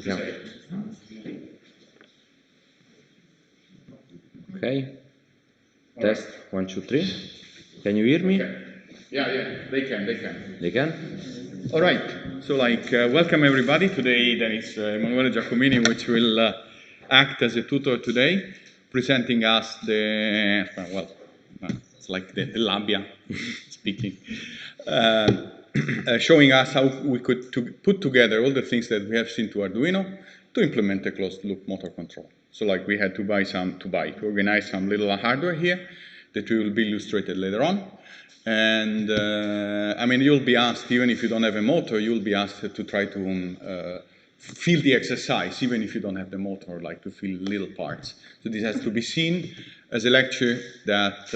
Yeah. Okay. Test 1, 2, 3. Can you hear me? Okay. Yeah, they can. They can? All right. So, welcome everybody. Today there is Emanuele Giacomini, which will act as a tutor today, presenting us it's like the labia speaking, showing us how we could put together all the things that we have seen to Arduino to implement a closed-loop motor control. So, we had to organize some little hardware here that will be illustrated later on. And I mean, you'll be asked, even if you don't have a motor, you'll be asked to try to feel the exercise, even if you don't have the motor, like to feel little parts. So this has to be seen as a lecture that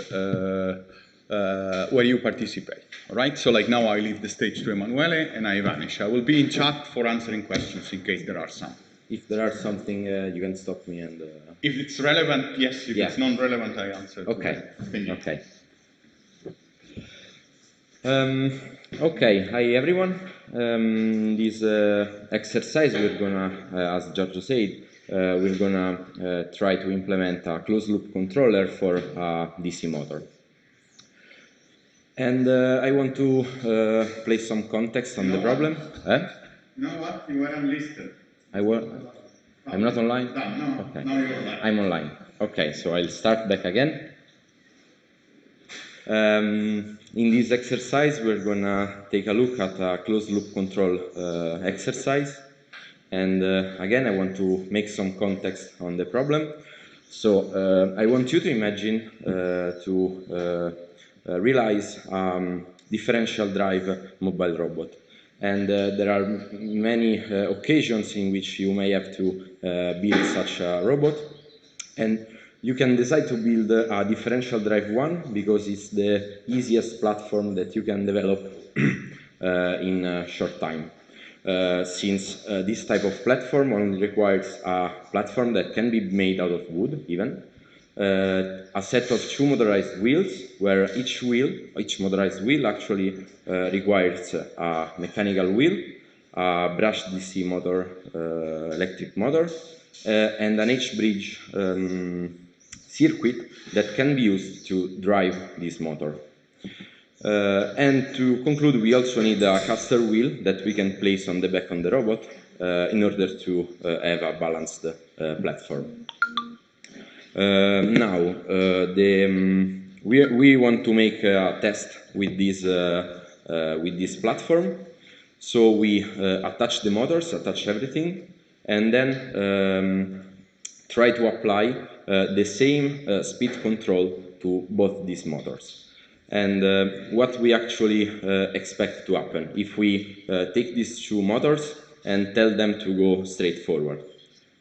where you participate. All right. So now I leave the stage to Emanuele and I vanish. I will be in chat for answering questions in case there are some. If there are something, you can stop me and... If it's relevant, yes. If it's non-relevant, I answer. Okay. Okay. Okay, hi everyone. This exercise we're gonna, as Giorgio said, we're gonna try to implement a closed-loop controller for a DC motor. And I want to place some context on the problem. You know what? You weren't listed. I'm not online? No, okay. Now you're online. I'm online. Okay, so I'll start back again. In this exercise, we're going to take a look at a closed-loop control exercise. And again, I want to make some context on the problem. So I want you to imagine to realize differential drive mobile robot. And there are many occasions in which you may have to build such a robot. And you can decide to build a differential drive one because it's the easiest platform that you can develop in a short time. Since this type of platform only requires a platform that can be made out of wood, even, a set of 2 motorized wheels, where each motorized wheel actually requires a mechanical wheel, a brushed DC motor, electric motor, and an H-bridge circuit that can be used to drive this motor. And to conclude, we also need a caster wheel that we can place on the back of the robot in order to have a balanced platform. Now, we want to make a test with this platform. So we attach the motors, attach everything, and then try to apply the same speed control to both these motors. And what we actually expect to happen if we take these 2 motors and tell them to go straight forward.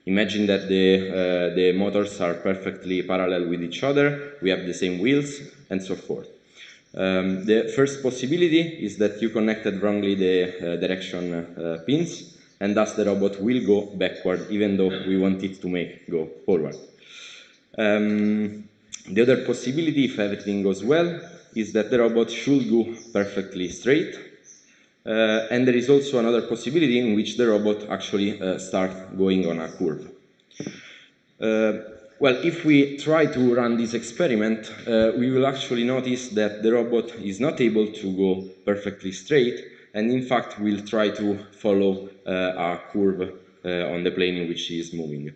Imagine that the motors are perfectly parallel with each other, we have the same wheels, and so forth. The first possibility is that you connected wrongly the direction pins, and thus the robot will go backward, even though we want it to go forward. The other possibility, if everything goes well, is that the robot should go perfectly straight. And there is also another possibility in which the robot actually starts going on a curve. Well, if we try to run this experiment, we will actually notice that the robot is not able to go perfectly straight, and in fact will try to follow a curve on the plane in which he is moving.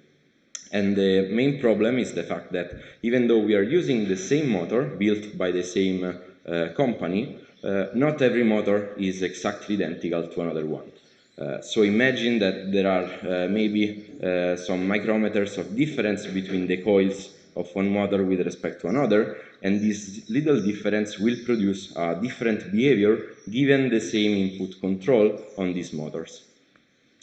And the main problem is the fact that even though we are using the same motor built by the same company, not every motor is exactly identical to another one. So imagine that there are maybe some micrometers of difference between the coils of one motor with respect to another, and this little difference will produce a different behavior given the same input control on these motors.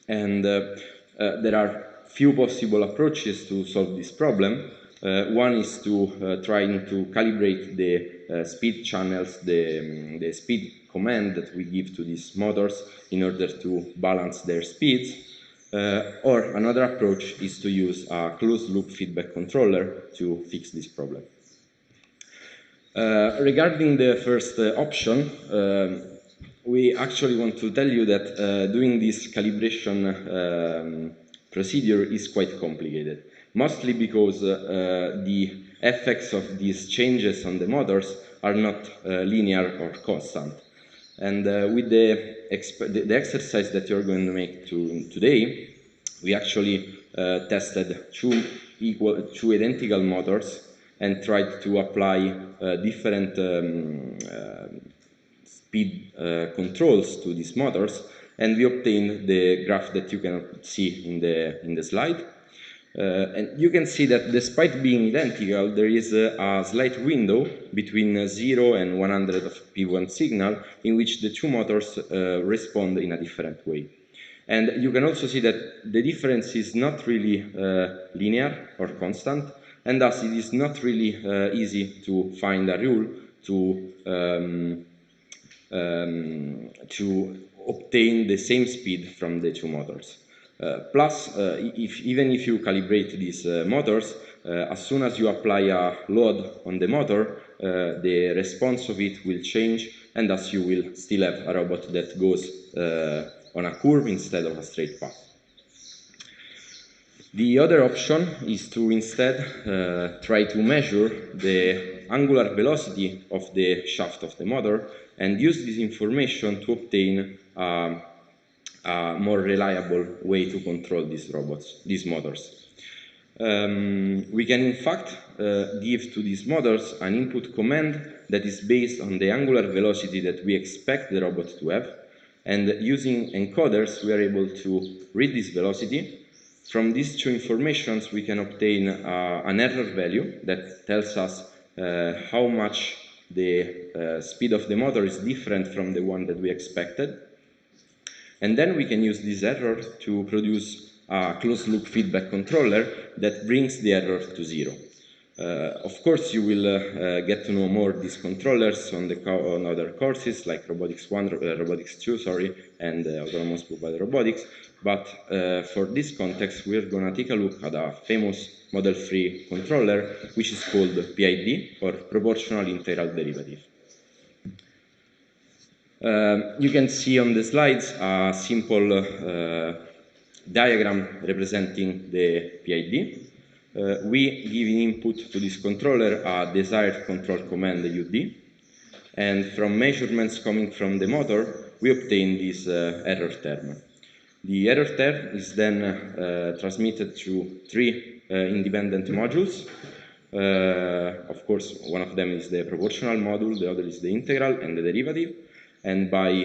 And there are few possible approaches to solve this problem. One is to trying to calibrate the speed channels, the speed command that we give to these motors in order to balance their speeds. Or another approach is to use a closed-loop feedback controller to fix this problem. Regarding the first option, we actually want to tell you that doing this calibration procedure is quite complicated, mostly because the effects of these changes on the motors are not linear or constant. And with the exercise that you're going to make today, we actually tested two identical motors and tried to apply different speed controls to these motors, and we obtained the graph that you can see in the slide. And you can see that despite being identical, there is a slight window between 0 and 100 of P1 signal in which the two motors respond in a different way. And you can also see that the difference is not really linear or constant, and thus it is not really easy to find a rule to obtain the same speed from the two motors. Plus, even if you calibrate these motors, as soon as you apply a load on the motor, the response of it will change, and thus you will still have a robot that goes on a curve instead of a straight path. The other option is to instead try to measure the angular velocity of the shaft of the motor and use this information to obtain a more reliable way to control these motors. We can in fact give to these motors an input command that is based on the angular velocity that we expect the robot to have, and using encoders we are able to read this velocity. From these two informations we can obtain an error value that tells us how much the speed of the motor is different from the one that we expected. And then we can use this error to produce a closed-loop feedback controller that brings the error to 0. Of course, you will get to know more these controllers on other courses like Robotics 1, Robotics 2, sorry, and Autonomous Mobile Robotics. But for this context, we're going to take a look at a famous model-free controller, which is called PID, or Proportional Integral Derivative. You can see on the slides a simple diagram representing the PID. We give in input to this controller a desired control command UD, and from measurements coming from the motor, we obtain this error term. The error term is then transmitted to 3 independent modules. Of course, one of them is the proportional module, the other is the integral and the derivative. And by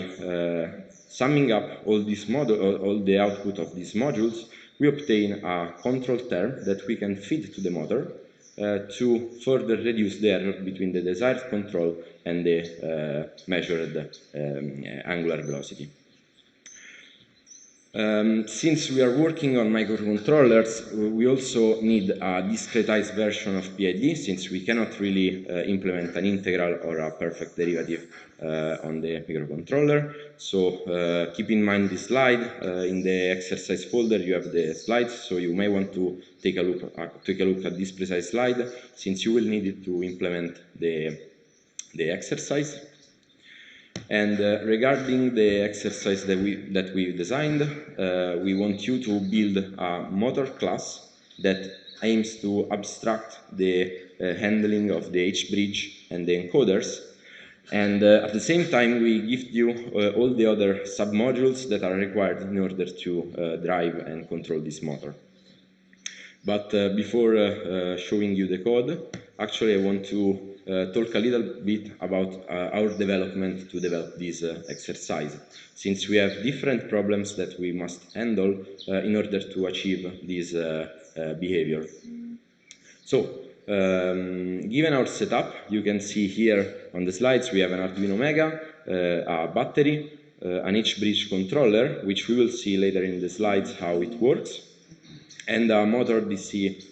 summing up all the output of these modules, we obtain a control term that we can feed to the motor to further reduce the error between the desired control and the measured angular velocity. Since we are working on microcontrollers, we also need a discretized version of PID, since we cannot really implement an integral or a perfect derivative on the microcontroller. So keep in mind this slide. In the exercise folder you have the slides, so you may want to take a look at this precise slide, since you will need it to implement the exercise. And regarding the exercise that we designed, we want you to build a motor class that aims to abstract the handling of the H-bridge and the encoders. And at the same time, we give you all the other submodules that are required in order to drive and control this motor. But before showing you the code, actually I want to talk a little bit about our development to develop this exercise, since we have different problems that we must handle in order to achieve this behavior. So, given our setup, you can see here on the slides we have an Arduino Mega, a battery, an H-bridge controller, which we will see later in the slides how it works, and a motor DC,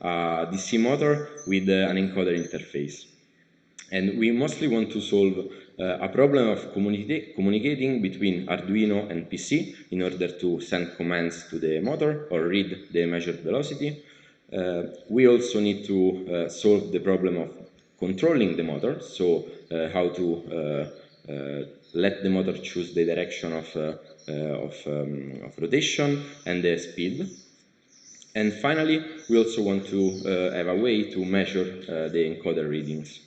a DC motor with an encoder interface. And we mostly want to solve a problem of communicating between Arduino and PC in order to send commands to the motor or read the measured velocity. We also need to solve the problem of controlling the motor, so how to let the motor choose the direction of rotation and the speed. And finally, we also want to have a way to measure the encoder readings.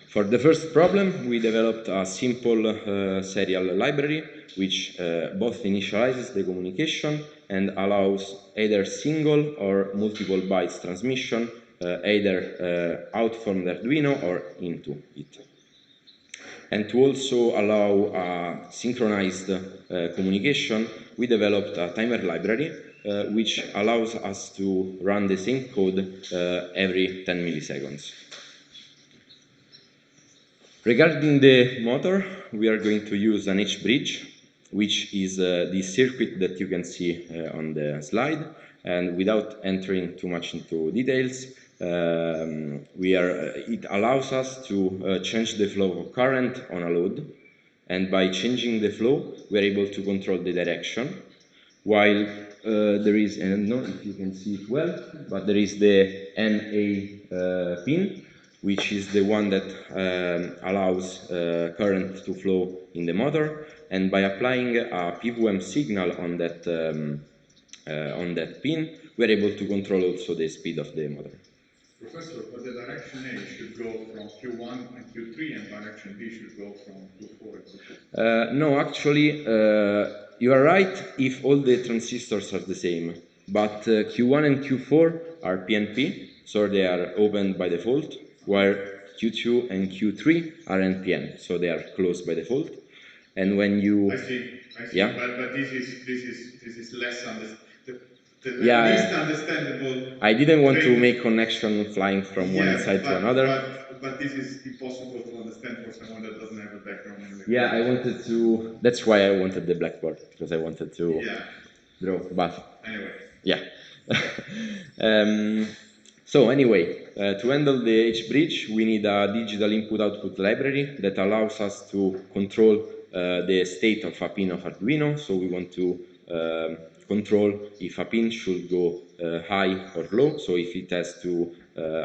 For the first problem, we developed a simple serial library which both initializes the communication and allows either single or multiple bytes transmission, either out from the Arduino or into it. And to also allow synchronized communication, we developed a timer library which allows us to run the same code every 10 milliseconds. Regarding the motor, we are going to use an H-bridge, which is the circuit that you can see on the slide. And without entering too much into details, it allows us to change the flow of current on a load. And by changing the flow, we are able to control the direction. While there is, I don't know if you can see it well, but there is the NA pin, which is the one that allows current to flow in the motor, and by applying a PWM signal on that pin, we are able to control also the speed of the motor. Professor, but the direction A should go from Q1 and Q3, and direction B should go from Q4 and Q2. No, actually, you are right if all the transistors are the same, but Q1 and Q4 are PNP, so they are opened by default, while Q2 and Q3 are NPN, so they are closed by default. And when you... I see. Yeah? But this is less the least understandable. I didn't want to make connection flying from one side to another. But this is impossible to understand for someone that doesn't have a background in electronics. Yeah, I wanted to... That's why I wanted the blackboard, because I wanted to draw, but... Anyway. Yeah. So anyway, to handle the H-bridge, we need a digital input-output library that allows us to control the state of a pin of Arduino. So we want to control if a pin should go high or low, so if it has to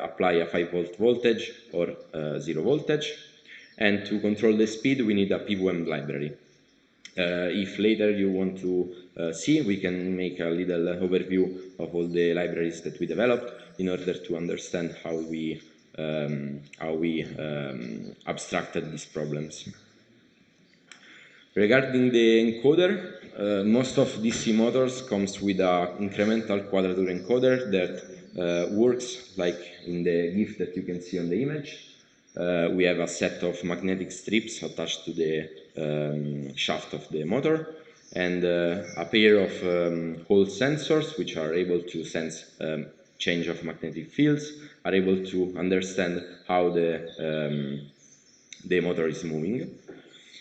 apply a 5-volt voltage or 0 voltage. And to control the speed, we need a PWM library. If later you want to see, we can make a little overview of all the libraries that we developed in order to understand how we abstracted these problems. Regarding the encoder, most of DC motors comes with an incremental quadrature encoder that works like in the GIF that you can see on the image. We have a set of magnetic strips attached to the shaft of the motor, and a pair of Hall sensors which are able to sense change of magnetic fields, are able to understand how the motor is moving.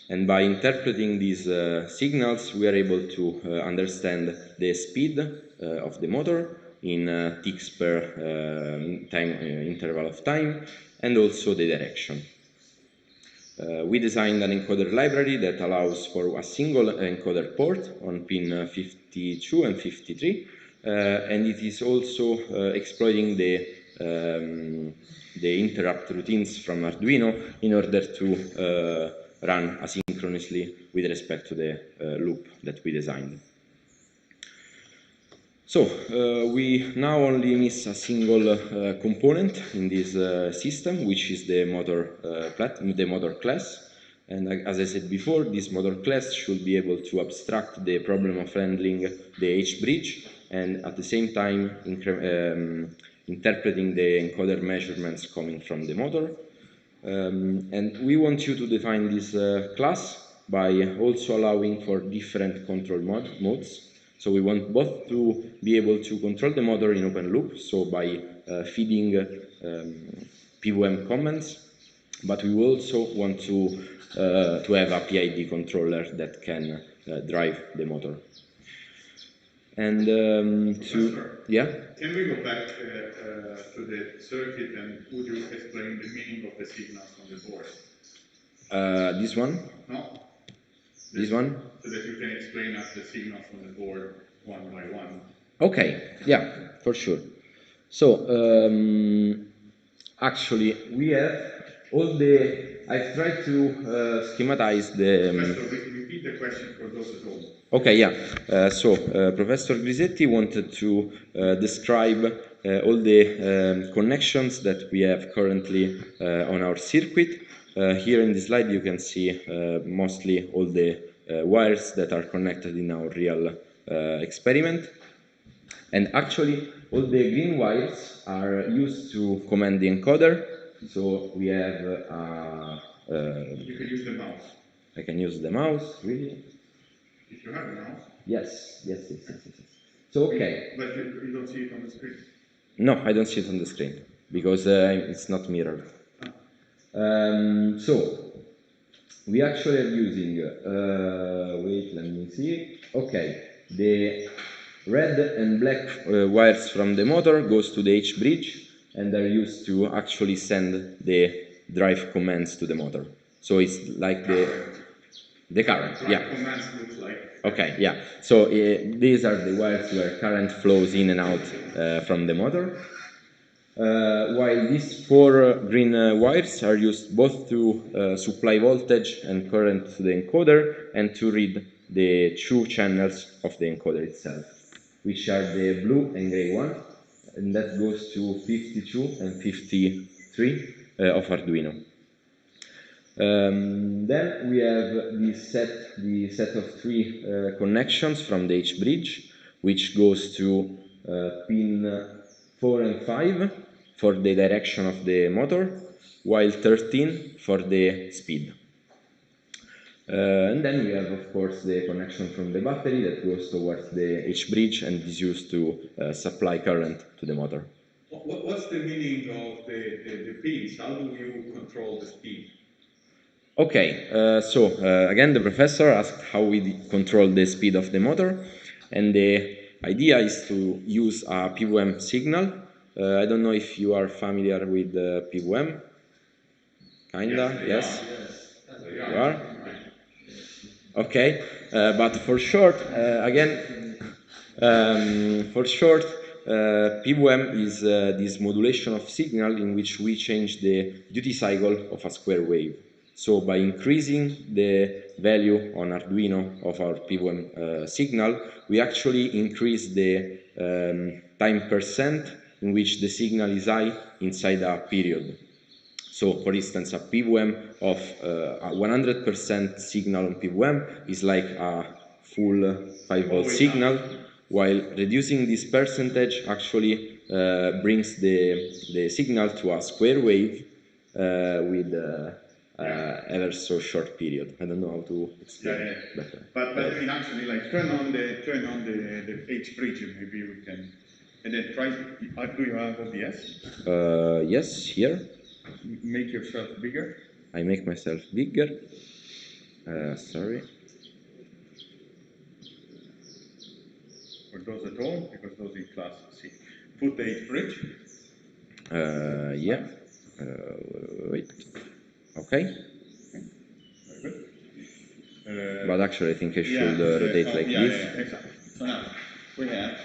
And by interpreting these signals, we are able to understand the speed of the motor in ticks per interval of time, and also the direction. We designed an encoder library that allows for a single encoder port on pin 52 and 53, and it is also exploiting the interrupt routines from Arduino in order to run asynchronously with respect to the loop that we designed. So, we now only miss a single component in this system, which is the motor class. And as I said before, this motor class should be able to abstract the problem of handling the H-bridge, and at the same time interpreting the encoder measurements coming from the motor. And we want you to define this class by also allowing for different control modes. So we want both to be able to control the motor in open loop, so by feeding PWM commands, but we also want to have a PID controller that can drive the motor. And yeah? Can we go back to the circuit, and would you explain the meaning of the signals on the board? This one? No. This one? So that you can explain us the signals on the board one by one. Okay, yeah, for sure. So, actually, we have all the, I've tried to schematize the... Professor, repeat the question for those at home. Okay, yeah. Professor Grisetti wanted to describe all the connections that we have currently on our circuit. Here in this slide you can see mostly all the wires that are connected in our real experiment. And actually, all the green wires are used to command the encoder. So we have... you can use the mouse. I can use the mouse, really? If you have a mouse. Yes. So, okay. But you don't see it on the screen? No, I don't see it on the screen, because it's not mirrored. So, we actually are using, wait, let me see. Okay, the red and black wires from the motor goes to the H bridge and are used to actually send the drive commands to the motor. So it's like the current, yeah. Commands looks like. Okay, yeah. So these are the wires where current flows in and out from the motor. While these four green wires are used both to supply voltage and current to the encoder and to read the two channels of the encoder itself, which are the blue and gray one, and that goes to 52 and 53 of Arduino. Then we have the set of three connections from the H bridge, which goes to pin 4 and 5 for the direction of the motor, while 13 for the speed. And then we have, of course, the connection from the battery that goes towards the H bridge and is used to supply current to the motor. What's the meaning of the pins? How do you control the speed? Okay, again, the professor asked how we control the speed of the motor, and the idea is to use a PWM signal. I don't know if you are familiar with PWM. Kinda, yes? You are? Okay, but for short, again, PWM is this modulation of signal in which we change the duty cycle of a square wave. So by increasing the value on Arduino of our PWM signal, we actually increase the time percent in which the signal is high inside a period. So, for instance, a PWM of a 100% signal on PWM is like a full 5-volt signal, while reducing this percentage actually brings the signal to a square wave with ever so short period. I don't know how to explain better. But I mean, actually, like turn on the H bridge, maybe we can, and then try. Do you have OBS? Yes, here. Make yourself bigger. I make myself bigger. Sorry. For those at home, because those in class see. Put the H bridge. Yeah. Wait. Okay. Very good. But actually, I think I should rotate like this. Yeah, exactly. So now we have,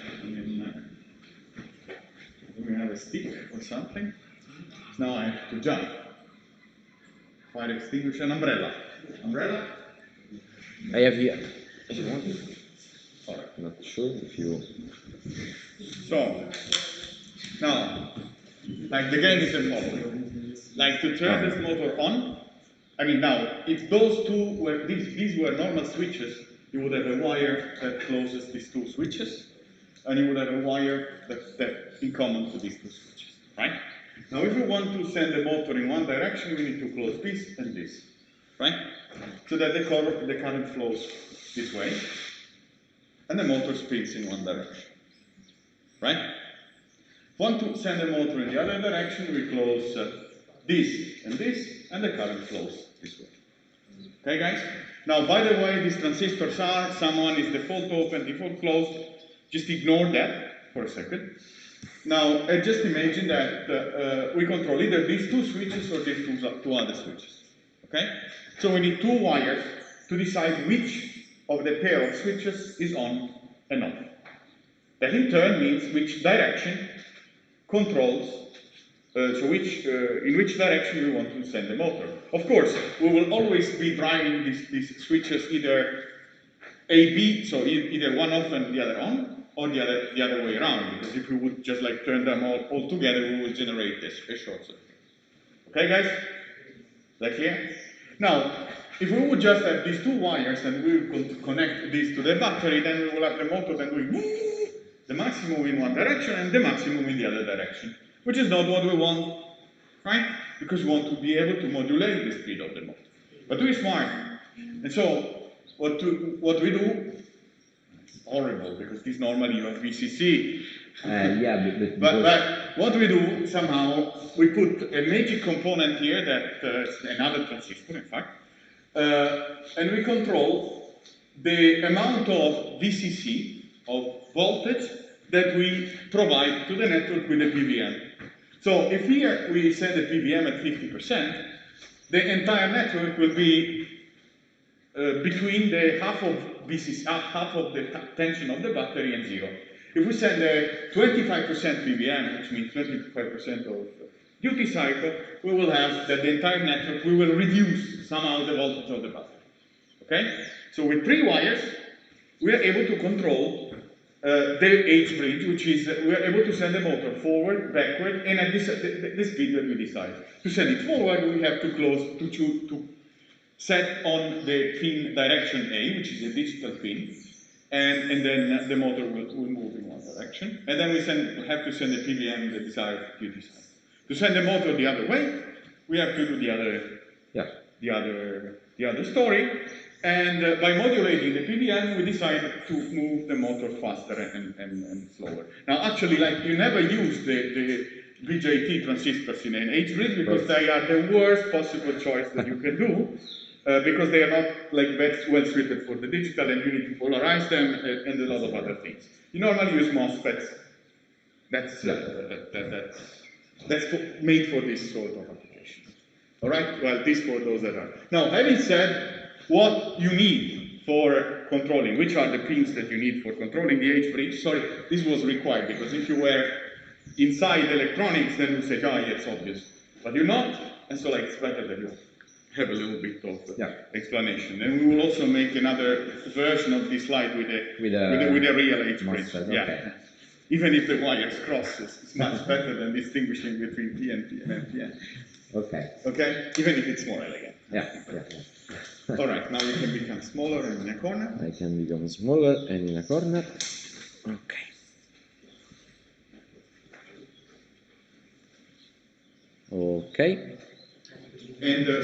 we have a stick or something. Now I have to jump. Fire extinguisher and umbrella. Umbrella? I have here. If you want. Alright. Not sure if you. So now, like the game is the following. Like to turn this motor on. I mean now, if those two were these were normal switches, you would have a wire that closes these two switches, and you would have a wire that in common to these two switches, right? Now, if we want to send the motor in one direction, we need to close this and this, right? So that the current flows this way, and the motor spins in one direction, right? Want to send the motor in the other direction, we close this, and the current flows this way. Okay, guys? Now, by the way, these transistors are, someone is default open, default closed. Just ignore that for a second. Now, just imagine that we control either these two switches or these two other switches. Okay? So we need two wires to decide which of the pair of switches is on and off. That in turn means which direction controls in which direction we want to send the motor. Of course, we will always be driving these switches either A-B, so either one off and the other on, or the other way around, because if we would just like turn them all together, we will generate a short circuit. Okay, guys? Is that clear? Now, if we would just have these two wires and we will connect these to the battery, then we will have the motor then doing the maximum in one direction and the maximum in the other direction, which is not what we want, right? Because we want to be able to modulate the speed of the motor. But to be smart. And so, what we do, it's horrible, because this normally you have VCC. Yeah, but what we do, somehow, we put a magic component here that another transistor, in fact, and we control the amount of VCC, of voltage, that we provide to the network with the PWM. So if here we set the PWM at 50%, the entire network will be between the half of the tension of the battery and zero. If we send a 25% PWM, which means 25% of duty cycle, we will have that the entire network, we will reduce somehow the voltage of the battery. Okay? So with 3 wires, we are able to control the H bridge, which is we are able to send the motor forward, backward, and at the speed that we decide. To send it forward, we have to set on the pin direction A, which is a digital pin, and then the motor will move in one direction. And then we have to send the PWM the desired duty cycle. To send the motor the other way, we have to do the other story. And by modulating the PWM, we decide to move the motor faster and slower. Now, actually, like you never use the BJT transistors in an H bridge because they are the worst possible choice that you can do. Because they are not like well suited for the digital, and you need to polarize them and a lot of other things. You normally use MOSFETs. That's made for this sort of application. All right. Well, this for those that are. Now, having said what you need for controlling, which are the pins that you need for controlling the H bridge. Sorry, this was required because if you were inside electronics, then you say, oh, yeah, it's obvious, but you're not, and so like it's better that you have a little bit of explanation. And we will also make another version of this slide with a real H bridge. Yeah. Okay. Even if the wires cross, it's much better than distinguishing between PNP and NPN. Okay. Okay? Even if it's more elegant. Yeah. All right, now you can become smaller and in a corner. I can become smaller and in a corner. Okay. Okay. And the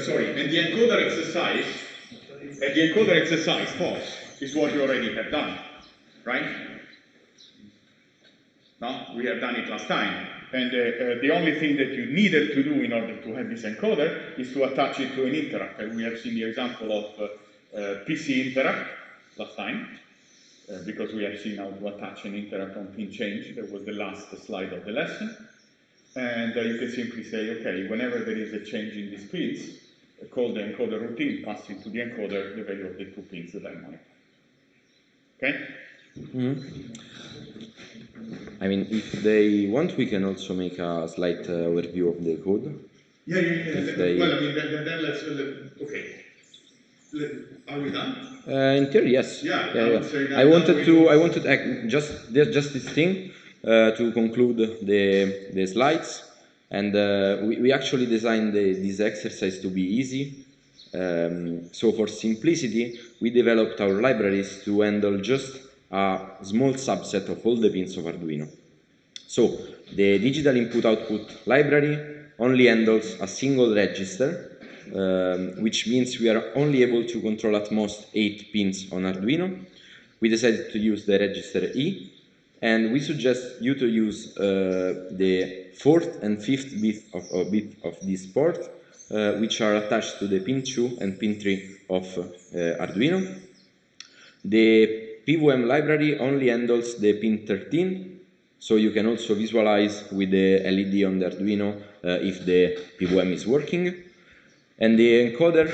encoder exercise, pause, is what you already have done, right? No, we have done it last time. And the only thing that you needed to do in order to have this encoder is to attach it to an interact. And we have seen the example of PC interact last time, because we have seen how to attach an interact on pin change. That was the last slide of the lesson. And you can simply say, okay, whenever there is a change in these pins, call the encoder routine, pass into the encoder the value of the 2 pins that I monitor. Okay? Mm-hmm. I mean, if they want, we can also make a slight overview of the code. Yeah. Well, I mean, then let's, okay. Are we done? In theory, yes. Yeah. I wanted just this thing to conclude the slides, and we actually designed this exercise to be easy. So for simplicity, we developed our libraries to handle just a small subset of all the pins of Arduino. So the digital input-output library only handles a single register, which means we are only able to control at most 8 pins on Arduino. We decided to use the register E, and we suggest you to use the 4th and 5th bit of this port, which are attached to the pin 2 and pin 3 of Arduino. The PWM library only handles the pin 13, so you can also visualize with the LED on the Arduino if the PWM is working. And the encoder,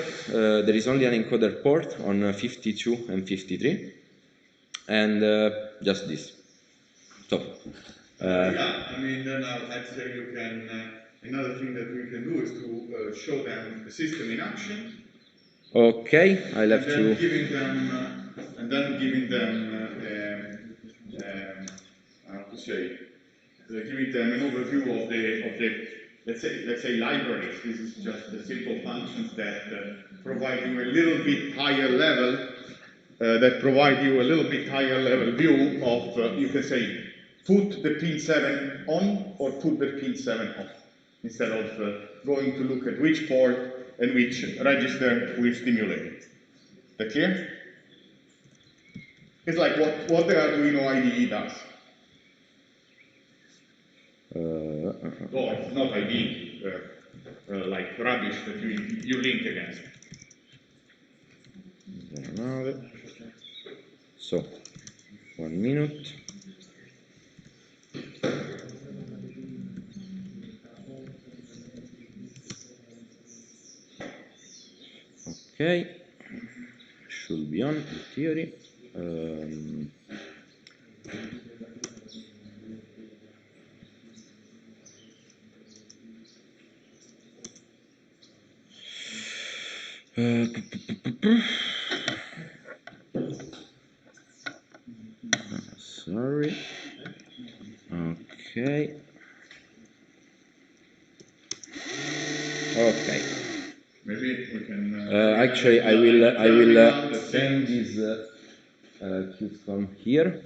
there is only an encoder port on 52 and 53, and just this. So. Yeah, I mean, then I'd say you can Another thing that we can do is to show them the system in action. Okay, I'll have to. And then giving them, how to say, giving them an overview of the let's say libraries. This is just the simple functions that provide you a little bit higher level. That provide you a little bit higher level view of, you can say, put the pin 7 on or put the pin 7 off, instead of going to look at which port and which register we've stimulated. Is that clear? It's like what the Arduino IDE does. Or it's not IDE, like rubbish that you link against. So, 1 minute. Okay, should be on in theory. Sorry. Okay. Okay. Maybe we can. Actually, I will send this QSCOM here.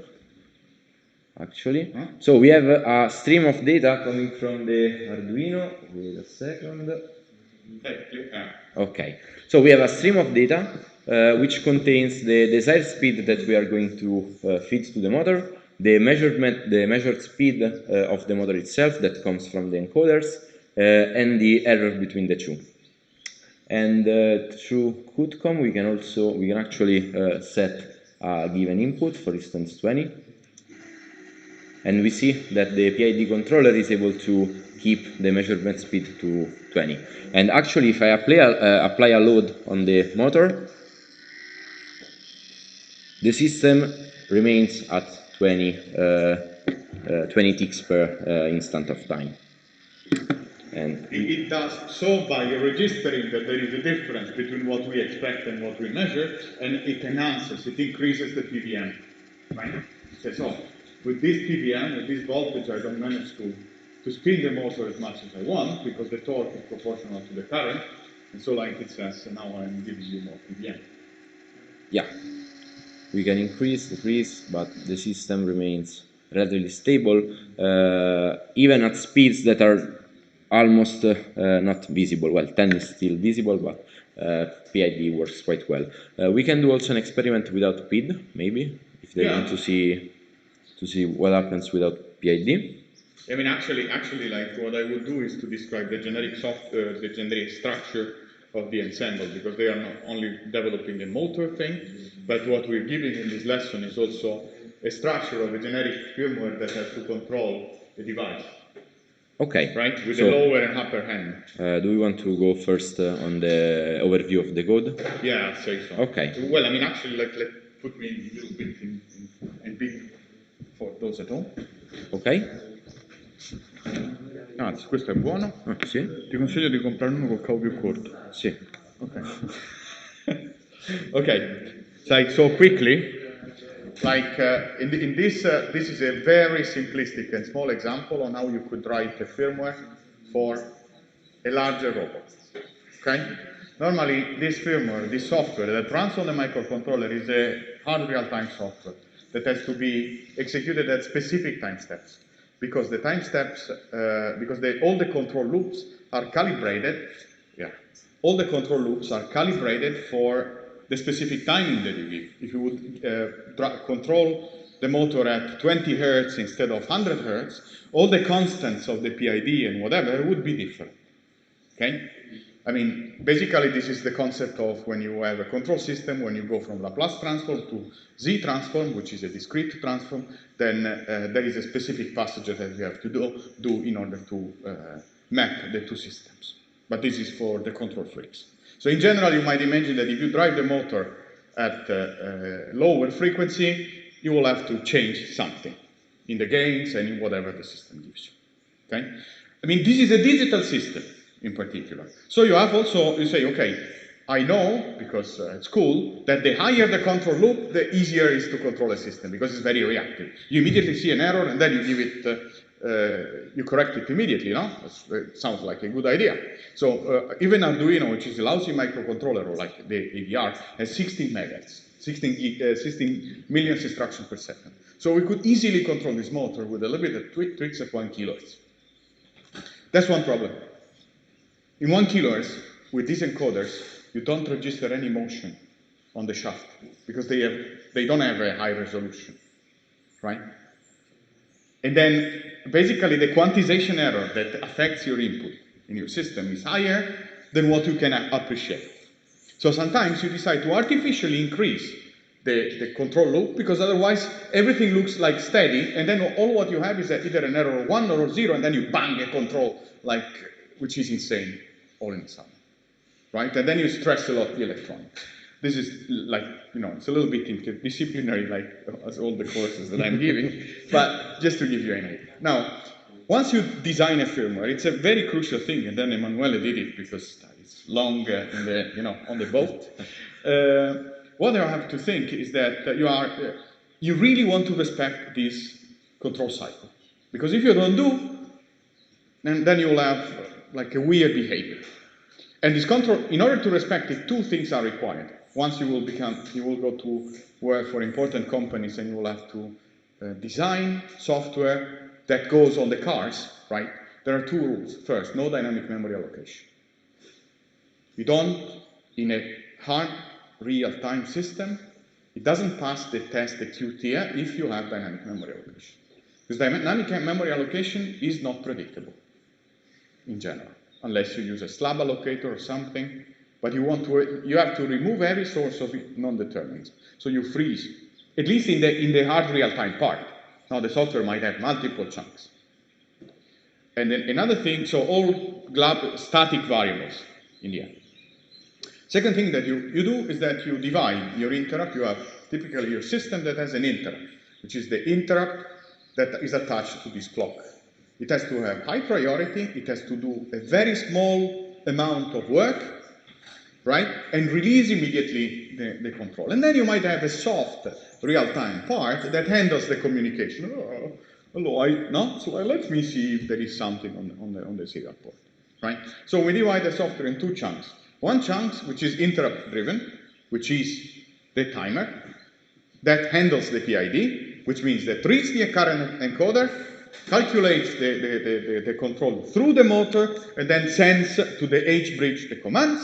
Actually, so we have a stream of data coming from the Arduino. Wait a second. Okay, so we have a stream of data which contains the desired speed that we are going to feed to the motor, the measured speed of the motor itself that comes from the encoders, and the error between the two. And through QTCOM we can actually set a given input, for instance 20, and we see that the PID controller is able to keep the measurement speed to 20. And actually, if I apply a load on the motor, the system remains at 20 ticks per instant of time. And it does so by registering that there is a difference between what we expect and what we measure, and it enhances, it increases the PVM. Right? It says, oh, with this PVM, with this voltage, I don't manage to spin the motor as much as I want because the torque is proportional to the current, and so like it says, now I'm giving you more PVM. Yeah, we can increase, decrease, but the system remains relatively stable, even at speeds that are almost not visible. Well, 10 is still visible, but PID works quite well. We can do also an experiment without PID, maybe, if they want to see what happens without PID. I mean, actually, like what I would do is to describe the generic software, the generic structure of the ensemble, because they are not only developing a motor thing, but what we're giving in this lesson is also a structure of a generic firmware that has to control the device. Okay. Right, with the lower and upper hand. Do we want to go first on the overview of the code? Yeah, I'd say so. Okay. Well, I mean, actually, let put me a little bit in big for those at home. Ok. Anzi, questo è buono. Sì. Ti consiglio di comprare uno col cavo più corto. Sì. Ok. Okay. So quickly, like in this, this is a very simplistic and small example on how you could write a firmware for a larger robot. Okay. Normally, this firmware, this software that runs on the microcontroller is a hard real-time software that has to be executed at specific time steps, because the time steps, all the control loops are calibrated. Yeah, all the control loops are calibrated for the specific timing that you give. If you would control the motor at 20 Hertz instead of 100 Hertz, all the constants of the PID and whatever would be different. Okay? I mean, basically this is the concept of when you have a control system, when you go from Laplace transform to Z transform, which is a discrete transform, then there is a specific passage that you have to do in order to map the two systems. But this is for the control freaks. So in general, you might imagine that if you drive the motor at lower frequency, you will have to change something in the gains and in whatever the system gives you. Okay? I mean, this is a digital system in particular. So you have also, you say, okay, I know, because at school, that the higher the control loop, the easier it is to control a system, because it's very reactive. You immediately see an error, and then you give it, you correct it immediately, no? It sounds like a good idea. So even Arduino, which is a lousy microcontroller, or like the AVR, has 16 megahertz, 16 million instructions per second. So we could easily control this motor with a little bit of tweaks at 1 kilohertz. That's one problem. In 1 kilohertz, with these encoders, you don't register any motion on the shaft because they don't have a high resolution, right? And then basically the quantization error that affects your input in your system is higher than what you can appreciate. So sometimes you decide to artificially increase the control loop, because otherwise everything looks like steady, and then all what you have is either an error of 1 or 0, and then you bang a control, like, which is insane all in a sudden, right? And then you stress a lot the electronics. This is like, you know, it's a little bit interdisciplinary, like as all the courses that I'm giving, but just to give you an idea. Now, once you design a firmware, it's a very crucial thing, and then Emanuele did it because it's long in the, you know, on the boat. What I have to think is that you really want to respect this control cycle, because if you don't do, then you will have like a weird behavior. And this control, in order to respect it, two things are required. Once you will go to work for important companies, and you will have to design software that goes on the cars, right? There are two rules. First, no dynamic memory allocation. You don't, in a hard real-time system, it doesn't pass the test, the QT, if you have dynamic memory allocation. Because dynamic memory allocation is not predictable in general, unless you use a slab allocator or something, but you have to remove every source of non-determinism. So you freeze, at least in the hard real-time part. Now the software might have multiple chunks. And then another thing, so all static variables in the end. Second thing that you do is that you divide your interrupt. You have typically your system that has an interrupt, which is the interrupt that is attached to this clock. It has to have high priority, it has to do a very small amount of work, right? And release immediately the control. And then you might have a soft real-time part that handles the communication. Oh, hello, so let me see if there is something on the serial port, right? So we divide the software in two chunks. One chunk, which is interrupt-driven, which is the timer, that handles the PID, which means that reads the current encoder, calculates the control through the motor, and then sends to the H-bridge the commands,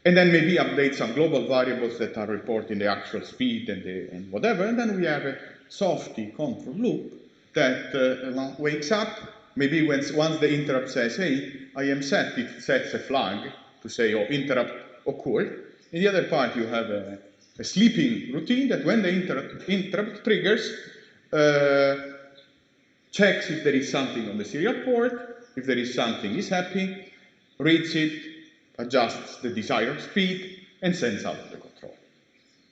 and then maybe update some global variables that are reporting the actual speed and whatever, and then we have a softy control loop that wakes up. Maybe once the interrupt says, hey, I am set, it sets a flag to say, oh, interrupt occurred. In the other part, you have a sleeping routine that when the interrupt triggers, checks if there is something on the serial port, if there is something is happy, reads it, adjusts the desired speed, and sends out the control.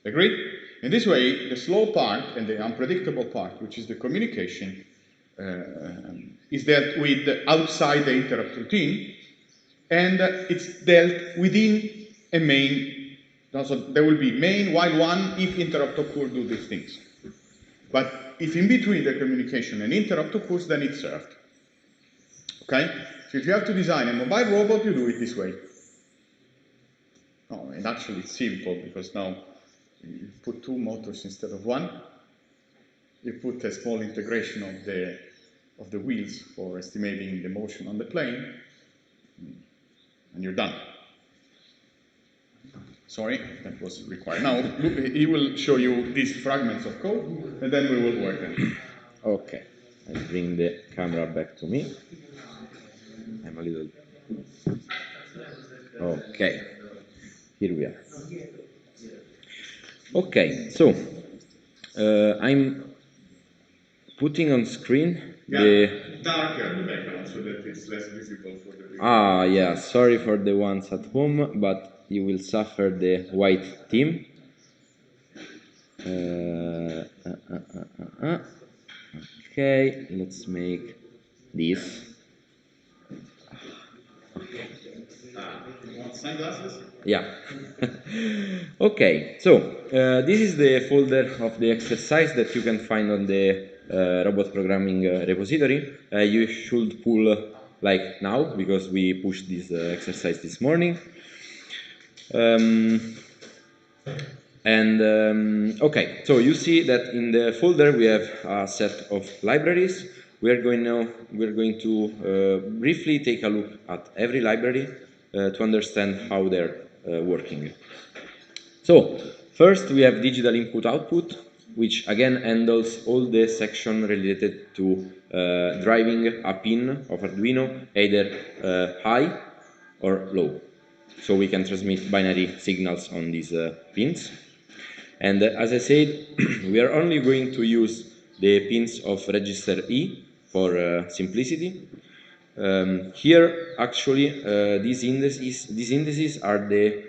Agreed? In this way, the slow part and the unpredictable part, which is the communication, is dealt with outside the interrupt routine, and it's dealt within a main. So there will be main while one, if interrupt occurs, do these things. But if in between the communication and interrupt occurs, then it's served. Okay? So if you have to design a mobile robot, you do it this way. Oh, and actually it's simple, because now you put two motors instead of one. You put a small integration of the wheels for estimating the motion on the plane, and you're done. Sorry, that was required. Now, he will show you these fragments of code, and then we will work on it. Okay, I'll bring the camera back to me. I'm a little... Okay, here we are. Okay, so I'm putting on screen the... darker the background so that it's less visible for the people. Ah, yeah, sorry for the ones at home, but you will suffer the white theme. Okay, let's make this. You want sunglasses? Yeah. Okay, so this is the folder of the exercise that you can find on the robot programming repository. You should pull like now, because we pushed this exercise this morning. Okay, so you see that in the folder we have a set of libraries. We're going to briefly take a look at every library to understand how they're working. So first we have digital input-output, which again handles all the section related to driving a pin of Arduino, either high or low. So we can transmit binary signals on these pins. And as I said, we are only going to use the pins of register E for simplicity. Here, actually, these indices are the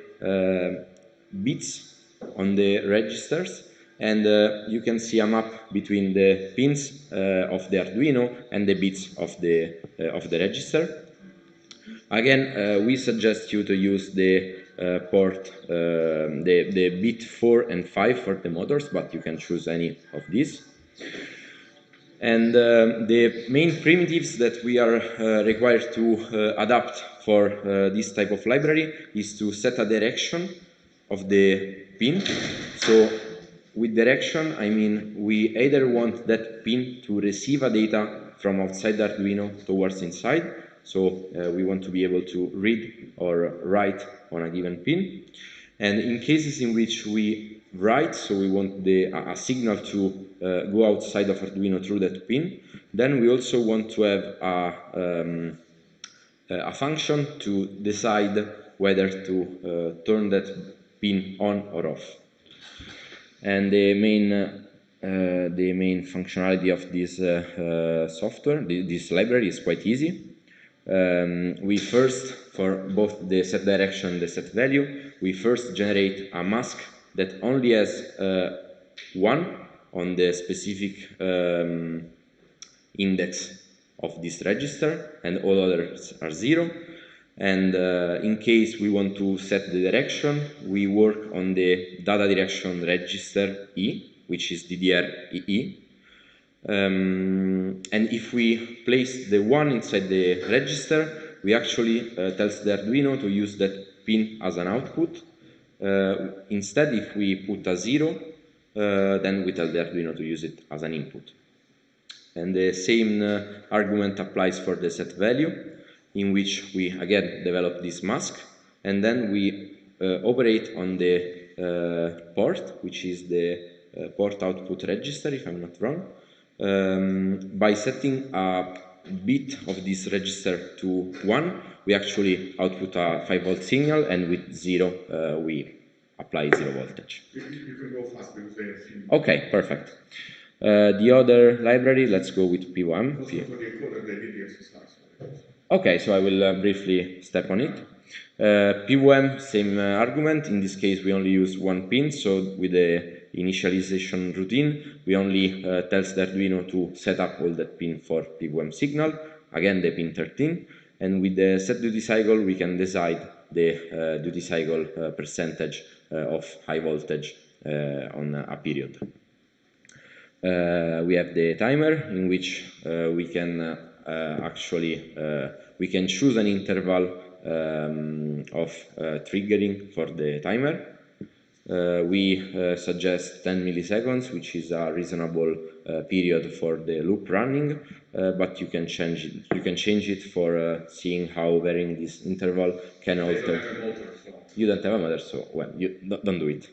bits on the registers, and you can see a map between the pins of the Arduino and the bits of the register. Again, we suggest you to use the the bit 4 and 5 for the motors, but you can choose any of these. And the main primitives that we are required to adapt for this type of library is to set a direction of the pin. So with direction, I mean we either want that pin to receive a data from outside the Arduino towards inside, so we want to be able to read or write on a given pin. And in cases in which we write, so we want a signal to go outside of Arduino through that pin, then we also want to have a function to decide whether to turn that pin on or off. And the main functionality of this software, this library, is quite easy. We first, for both the set direction and the set value, we first generate a mask that only has 1 on the specific index of this register, and all others are 0. And in case we want to set the direction, we work on the data direction register E, which is DDR EE. And if we place the 1 inside the register, we actually tells the Arduino to use that pin as an output. Instead, if we put a 0, then we tell the Arduino to use it as an input. And the same argument applies for the set value, in which we again develop this mask, and then we operate on the port, which is the port output register, if I'm not wrong, by setting a bit of this register to 1, we actually output a 5-volt signal, and with 0 we apply 0 voltage. You can go fast because they have seen. Okay, perfect. The other library, let's go with P1. Also for the encoder, they did the exercise. Okay, so I will briefly step on it. PWM, same argument. In this case, we only use 1 pin, so with the initialization routine, we only tells the Arduino to set up all that pin for PWM signal, again the pin 13, and with the set duty cycle, we can decide the duty cycle percentage of high voltage on a period. We have the timer, in which we can we can choose an interval of triggering for the timer. We suggest 10 milliseconds, which is a reasonable period for the loop running, but you can change it. You can change it for seeing how varying this interval can alter. You don't have a motor, so well, you don't do it.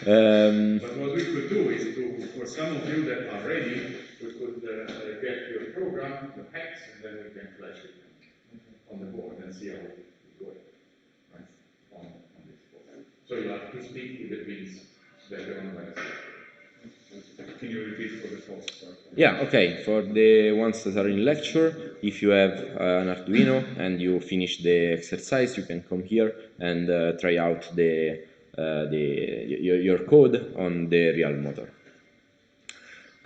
But what we could do is to, for some of you that are ready, we could get your program, the hex, and then we can flash it on the board and see how it goes. Right? On this board. So you have to speak with the pins that are on the website. Can you repeat for the folks? Yeah, okay. For the ones that are in lecture, if you have an Arduino and you finish the exercise, you can come here and try out your code on the real motor.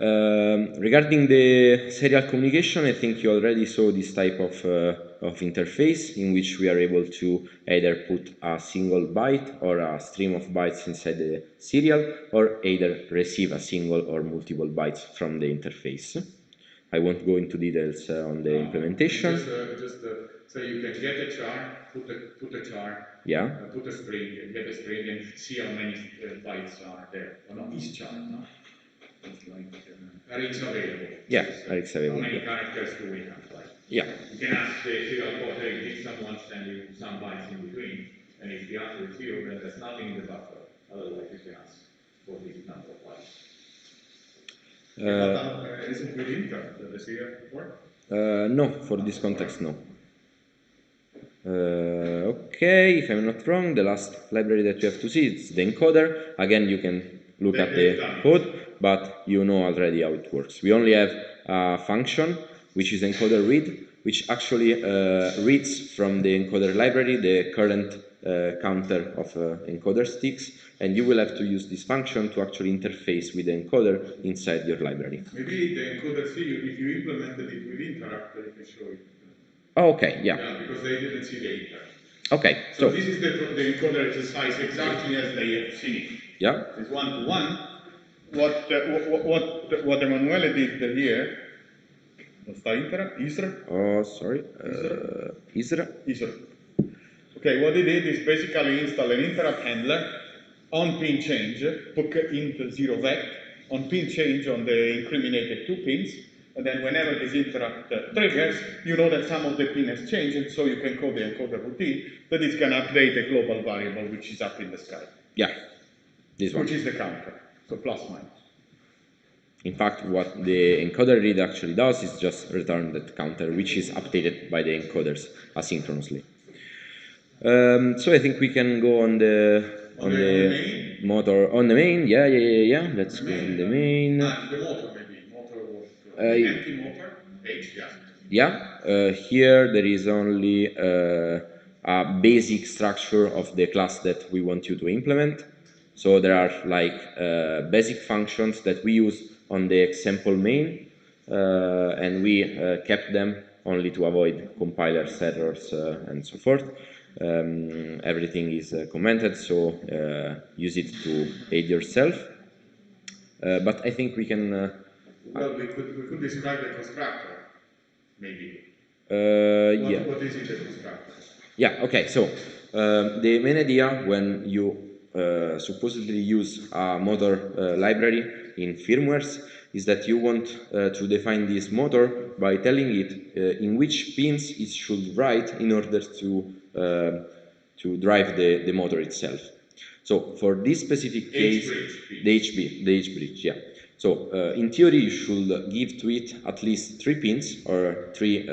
Regarding the serial communication, I think you already saw this type of interface in which we are able to either put a single byte or a stream of bytes inside the serial, or either receive a single or multiple bytes from the interface. I won't go into details on the implementation. So you can get a chart, put a chart, yeah, put a string, get a string, and see how many bytes are there. Or not each chart, no? It's like arrays available. Yeah, arrays available. How many characters do we have? Like, yeah. You can ask the serial port, hey, did someone send you some bytes in between? And if the answer is 0, then there's nothing in the buffer. Otherwise, you can ask for this number of bytes. Is it with inter, the serial port? No, for this context, no. Okay, if I'm not wrong, the last library that you have to see is the encoder. Again, you can look at the code, but you know already how it works. We only have a function, which is encoder read, which actually reads from the encoder library the current counter of encoder sticks, and you will have to use this function to actually interface with the encoder inside your library. Maybe the encoder C, if you implemented it with interrupt, I can show it. Oh, okay, yeah. Yeah, because they didn't see the interrupt. Okay, so this is the encoder exercise exactly as they have seen it. Yeah. It's one-to-one. What Emanuele did here. What's the interrupt? Isra? Oh, sorry. Isra. Okay, what he did is basically install an interrupt handler on pin change, put int 0 vec, on pin change on the incriminated 2 pins, and then whenever this interrupt triggers, you know that some of the pin has changed, and so you can call the encoder routine that is going to update a global variable which is up in the sky. Yeah, this one. Which is the counter, so plus minus. In fact, what the encoder read actually does is just return that counter, which is updated by the encoders asynchronously. So I think we can go on the main? motor, on the main. Yeah. Let's go on the main. The motor maybe. Motor was empty motor. H, yeah. Yeah. Here there is only a basic structure of the class that we want you to implement. So there are like basic functions that we use on the example main, and we kept them only to avoid compilers, errors, and so forth. Everything is commented, so use it to aid yourself. But I think we can. Well, we could describe the constructor, maybe. Yeah. What is it, the constructor? Yeah. Okay. So the main idea when you supposedly use a motor library in firmwares is that you want to define this motor by telling it in which pins it should write in order to drive the motor itself. So for this specific case, the H bridge, yeah. So in theory, you should give to it at least 3 pins, or 3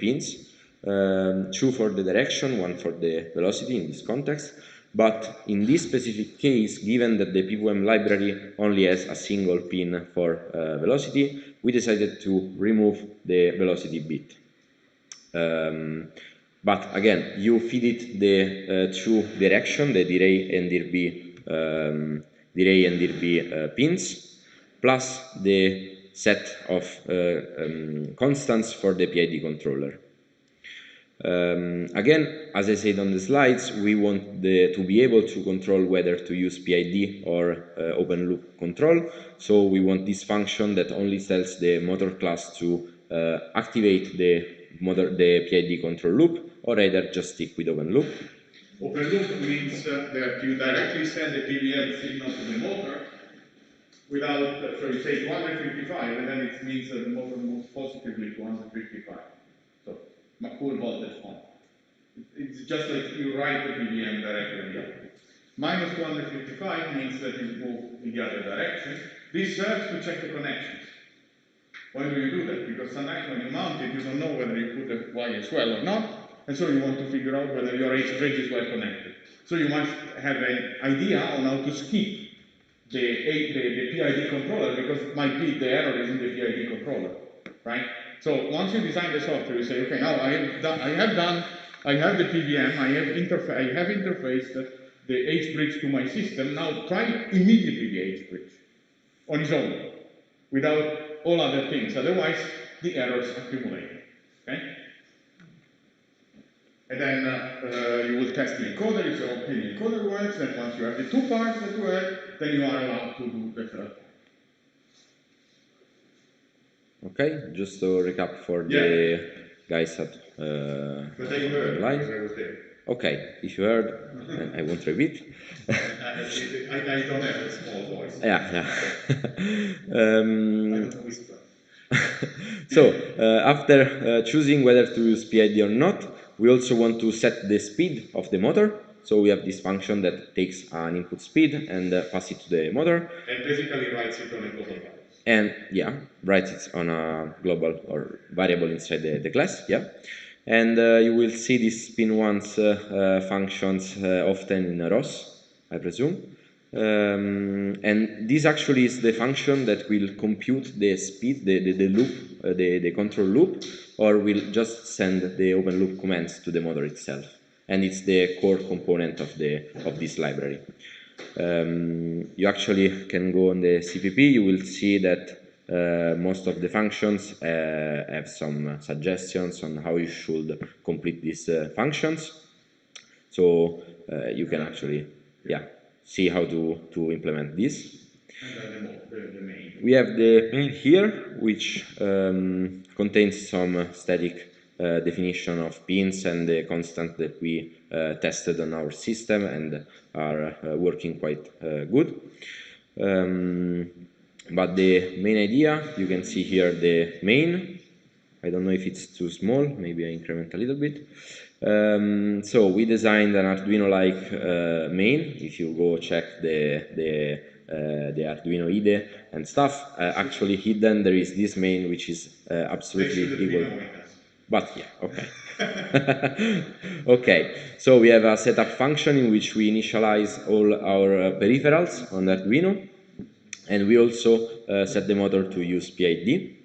pins. 2 for the direction, 1 for the velocity in this context. But in this specific case, given that the PVM library only has a single pin for velocity, we decided to remove the velocity bit. But again, you feed it the two direction, the delay and DRB pins, plus the set of constants for the PID controller. Again, as I said on the slides, we want to be able to control whether to use PID or open loop control. So we want this function that only tells the motor class to activate the PID control loop, or either just stick with open loop. Open loop means that you directly send the PVM signal to the motor without, so you say 255, and then it means that the motor moves positively to 155. So, full voltage on. It's just like you write the PVM directly on the output. Minus 255 means that you move in the other direction. This serves to check the connections. Why do you do that? Because sometimes when you mount it, you don't know whether you put the Y as well or not, and so you want to figure out whether your H bridge is well connected. So you must have an idea on how to skip the PID controller, because it might be the error is in the PID controller, right? So once you design the software, you say, okay, now I have the PVM, I have interfaced the H bridge to my system. Now try immediately the H bridge on its own. without all other things. Otherwise, the errors accumulate. Okay? And then you will test the encoder. You say, okay, the encoder works. Then once you have the two parts that work, then you are allowed to do the third part. Okay, just to recap for the guys at But I heard online. because I was there. Okay, if you heard, then I won't repeat. I don't have a small voice. Yeah. I don't whisper. So, after choosing whether to use PID or not, we also want to set the speed of the motor. So we have this function that takes an input speed and pass it to the motor. And basically writes it on a global variable. And yeah, writes it on a global or variable inside the class, yeah. And you will see these spin once functions often in ROS, I presume. And this actually is the function that will compute the speed, the loop, the control loop, or will just send the open loop commands to the motor itself. And it's the core component of this library. You actually can go on the CPP, you will see that most of the functions have some suggestions on how you should complete these functions. So you can actually, see how to implement this. And then the main. We have the main here, which contains some static definition of pins and the constant that we tested on our system and are working quite good. But the main idea, you can see here the main. I don't know if it's too small, maybe I increment a little bit. So we designed an Arduino-like main. If you go check the Arduino IDE and stuff, actually hidden there is this main which is absolutely equal. But yeah, okay. Okay, so we have a setup function in which we initialize all our peripherals on Arduino, and we also set the motor to use PID.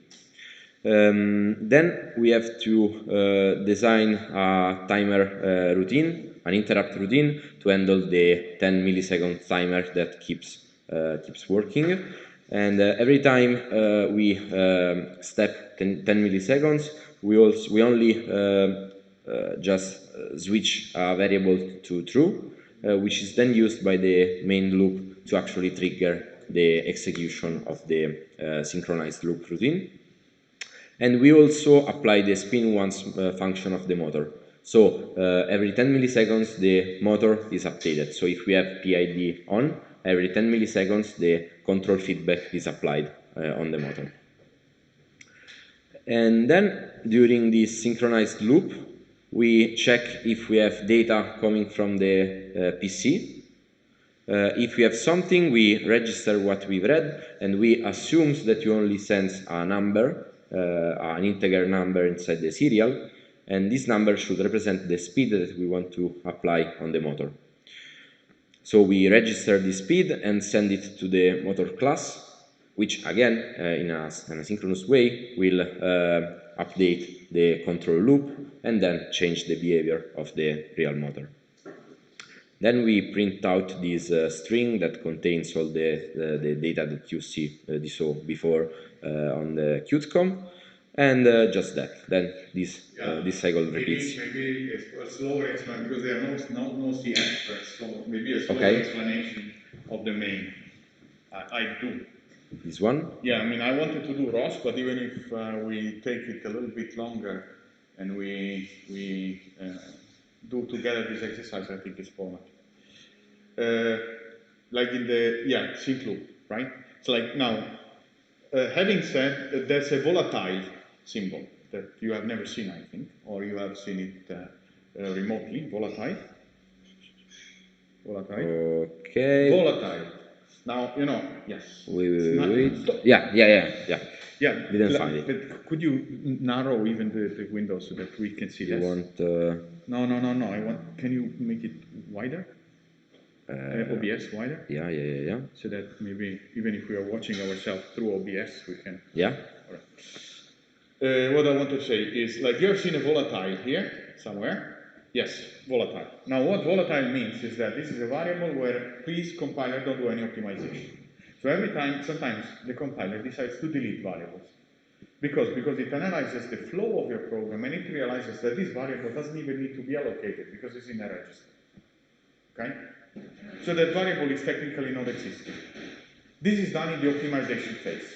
Then we have to design a timer routine, an interrupt routine, to handle the 10 millisecond timer that keeps working. And every time we step 10 milliseconds, we only just switch a variable to true, which is then used by the main loop to actually trigger the execution of the synchronized loop routine. And we also apply the spin once function of the motor. So every 10 milliseconds the motor is updated. So if we have PID on, every 10 milliseconds the control feedback is applied on the motor. And then during this synchronized loop, we check if we have data coming from the PC. If we have something, we register what we've read, and we assume that you only send a number, an integer number inside the serial, and this number should represent the speed that we want to apply on the motor. So we register the speed and send it to the motor class, which again, in a synchronous way, will update the control loop and then change the behavior of the real motor. Then we print out this string that contains all the data that you saw before on the QtCom, and just that. Then this cycle repeats. Maybe a slower explanation, because there are no C experts, so maybe a slower explanation of the main. I do. This one? Yeah, I mean, I wanted to do ROS, but even if we take it a little bit longer and we do together this exercise, I think it's formative. Like in the, sync loop, right? So like now, having said, there's a volatile symbol that you have never seen, I think, or you have seen it remotely, volatile. Volatile. Okay. Volatile. Now, yes. Wait. Yeah. Yeah, didn't find it. But could you narrow even the window so that we can see You this? want? No. Can you make it wider? OBS wider? Yeah. So that maybe even if we are watching ourselves through OBS, we can. Yeah. All right. What I want to say is, like, you have seen a volatile here somewhere. Yes, volatile. Now, what volatile means is that this is a variable where please compiler don't do any optimization. So every time, sometimes the compiler decides to delete variables. Because it analyzes the flow of your program and it realizes that this variable doesn't even need to be allocated because it's in a register. Okay? So that variable is technically not existing. This is done in the optimization phase.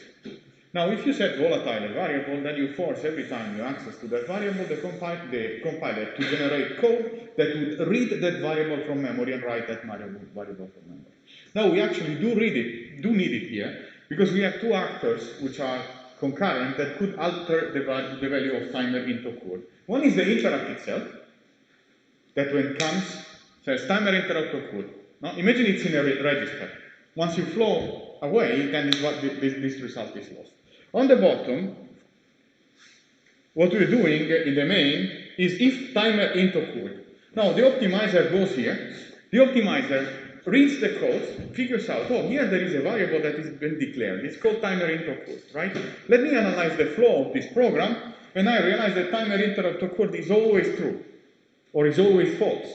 Now, if you set volatile a variable, then you force every time you access to that variable the compiler to generate code that would read that variable from memory and write that variable from memory. Now, we actually do need it here, because we have two actors which are concurrent that could alter the value of timer into code. One is the interrupt itself, that when it comes, says timer interrupt occurred. Now, imagine it's in a register. Once you flow away, then this result is lost. On the bottom, what we're doing in the main is if timer int occurred. Now, the optimizer goes here. The optimizer reads the code, figures out, oh, here there is a variable that has been declared. It's called timer int occurred, right? Let me analyze the flow of this program, and I realize that timer interrupt occurred is always true, or is always false.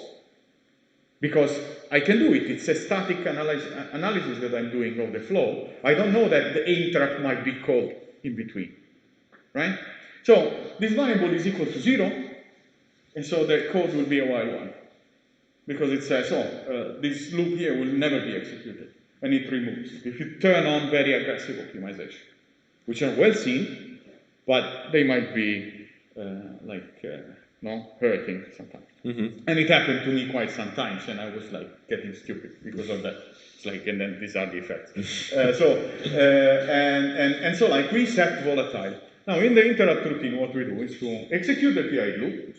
Because I can do it. It's a static analysis that I'm doing of the flow. I don't know that the interrupt might be called in between, right? So this variable is equal to 0, and so the code will be a while one. Because it says, oh, this loop here will never be executed, and it removes. If you turn on very aggressive optimization, which are well seen, but they might be hurting sometimes. And it happened to me quite sometimes, and I was like getting stupid because of that. It's like, and then these are the effects. So like we set volatile. Now in the interrupt routine, what we do is to execute the PID loop,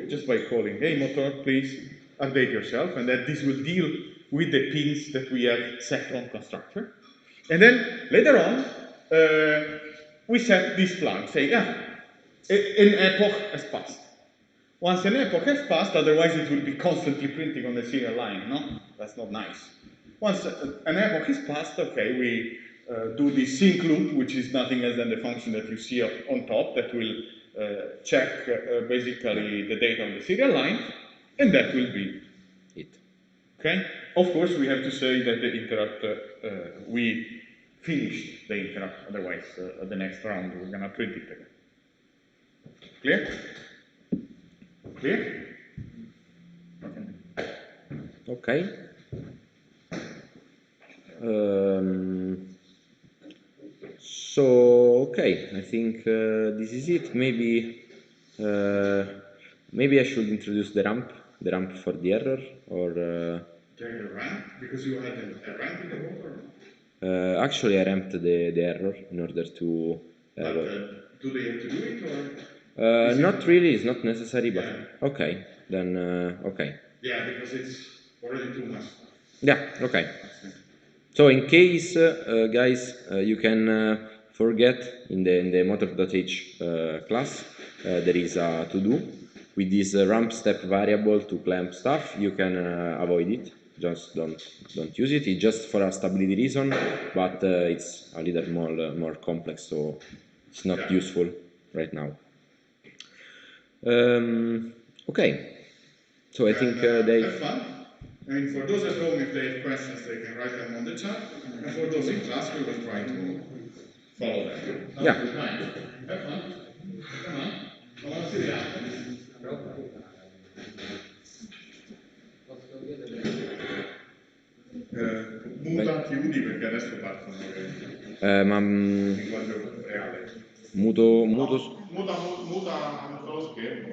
just by calling, hey motor, please update yourself, and that this will deal with the pins that we have set on constructor. And then later on, we set this flag, say, yeah, an epoch has passed. Once an epoch has passed, otherwise it will be constantly printing on the serial line, no? That's not nice. Once an epoch is passed, okay, we do this sync loop, which is nothing else than the function that you see on top that will check basically the data on the serial line, and that will be it. Okay? Of course, we have to say that the interrupt, we finished the interrupt, otherwise at the next round we're going to print it again. Clear? Clear? Okay. So okay, I think this is it. Maybe I should introduce the ramp for the error, or The ramp, because you had a ramp in the motor. actually I ramped the error in order to. Do they have to do it, or? Not really. It's not necessary, but yeah. Okay. Then okay. Yeah, because it's already too much. Yeah. Okay. So in case, guys, you can forget in the motor.h class there is a to do with this ramp step variable to clamp stuff. You can avoid it. Just don't use it. It's just for a stability reason, but it's a little more complex, so it's not useful right now. Okay. So I think they. Have fun. I mean, for those at home, if they have questions, they can write them on the chat. And for those in class, we will try to follow them. Yeah. Have fun. Come on. I want to see the outcomes. Muta chiudi perché adesso partono il linguaggio reale. Muto. Muta lo schermo.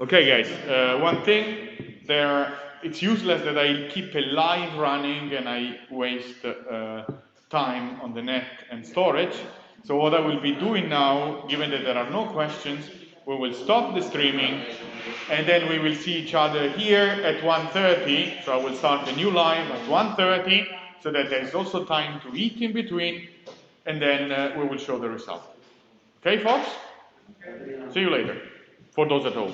Okay, guys, one thing, it's useless that I keep a live running and I waste time on the net and storage. So what I will be doing now, given that there are no questions, we will stop the streaming and then we will see each other here at 1:30. So I will start a new live at 1:30 so that there's also time to eat in between, and then we will show the result. Okay, folks? See you later, for those at home.